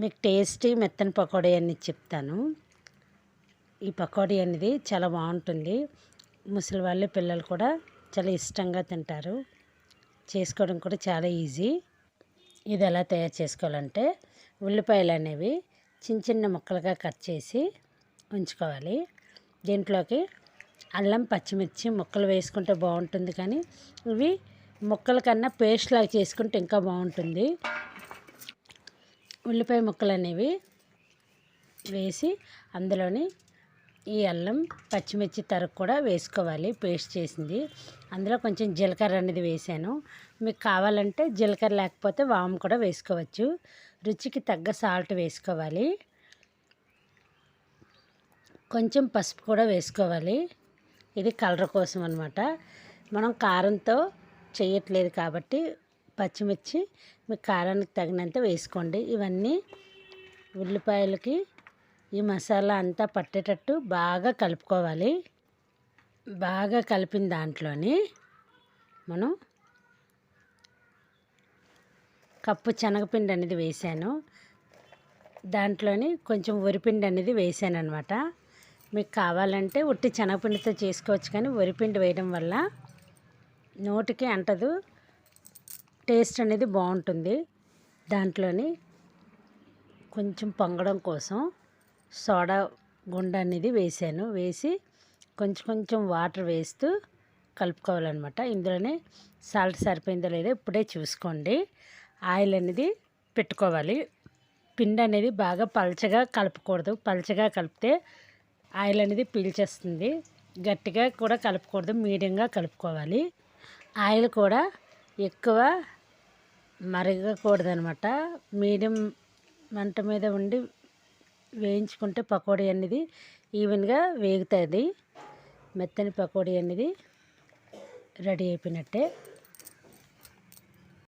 మీకు టేస్టీ మెత్తని పకోడీ అనేది చెప్తాను. ఈ పకోడీ అనేది చాలా బాగుంటుంది. ముసలి వాళ్ళు పిల్లలు కూడా చాలా ఇష్టంగా తింటారు. చేసుకోవడం కూడా చాలా ఈజీ. ఇది ఎలా తయారు చేసుకోవాలంటే ఉల్లిపాయలు అనేవి చిన్న చిన్న ముక్కలుగా కట్ చేసి ఉంచుకోవాలి. దీంట్లోకి అల్లం పచ్చిమిర్చి ముక్కలు వేసుకుంటే బాగుంటుంది, కానీ ఇవి ముక్కల కన్నా పేస్ట్ లాగా చేసుకుంటే ఇంకా బాగుంటుంది. ఉల్లిపాయ ముక్కలు అనేవి వేసి అందులోని ఈ అల్లం పచ్చిమిర్చి తరుగు కూడా వేసుకోవాలి, పేస్ట్ చేసింది. అందులో కొంచెం జీలకర్ర అనేది వేసాను. మీకు కావాలంటే జీలకర్ర లేకపోతే వాము కూడా వేసుకోవచ్చు. రుచికి తగ్గ సాల్ట్ వేసుకోవాలి. కొంచెం పసుపు కూడా వేసుకోవాలి. ఇది కలర్ కోసం అన్నమాట. మనం కారంతో చేయట్లేదు కాబట్టి పచ్చిమిర్చి మీ కారానికి తగినంత వేసుకోండి. ఇవన్నీ ఉల్లిపాయలకి ఈ మసాలా అంతా పట్టేటట్టు బాగా కలుపుకోవాలి. బాగా కలిపిన దాంట్లోని మనం కప్పు శనగపిండి అనేది వేసాను. దాంట్లోని కొంచెం వరిపిండి అనేది వేసాను అనమాట. మీకు కావాలంటే ఉట్టి శనగపిండితో చేసుకోవచ్చు, కానీ వరిపిండి వేయడం వల్ల నోటికి అంటదు, టేస్ట్ అనేది బాగుంటుంది. దాంట్లోని కొంచెం పొంగడం కోసం సోడా గుండ అనేది వేసాను. వేసి కొంచెం కొంచెం వాటర్ వేస్తూ కలుపుకోవాలన్నమాట. ఇందులోనే సాల్ట్ సరిపోయిందో లేదో ఇప్పుడే చూసుకోండి. ఆయిల్ అనేది పెట్టుకోవాలి. పిండి అనేది బాగా పలచగా కలపకూడదు. పలచగా కలిపితే ఆయిల్ అనేది పీల్చేస్తుంది. గట్టిగా కూడా కలపకూడదు, మీడియంగా కలుపుకోవాలి. ఆయిల్ కూడా ఎక్కువ మరగకూడదు అనమాట. మీడియం మంట మీద ఉండి వేయించుకుంటే పకోడీ అనేది ఈవెన్గా వేగుతుంది. మెత్తని పకోడీ అనేది రెడీ అయిపోయినట్టే.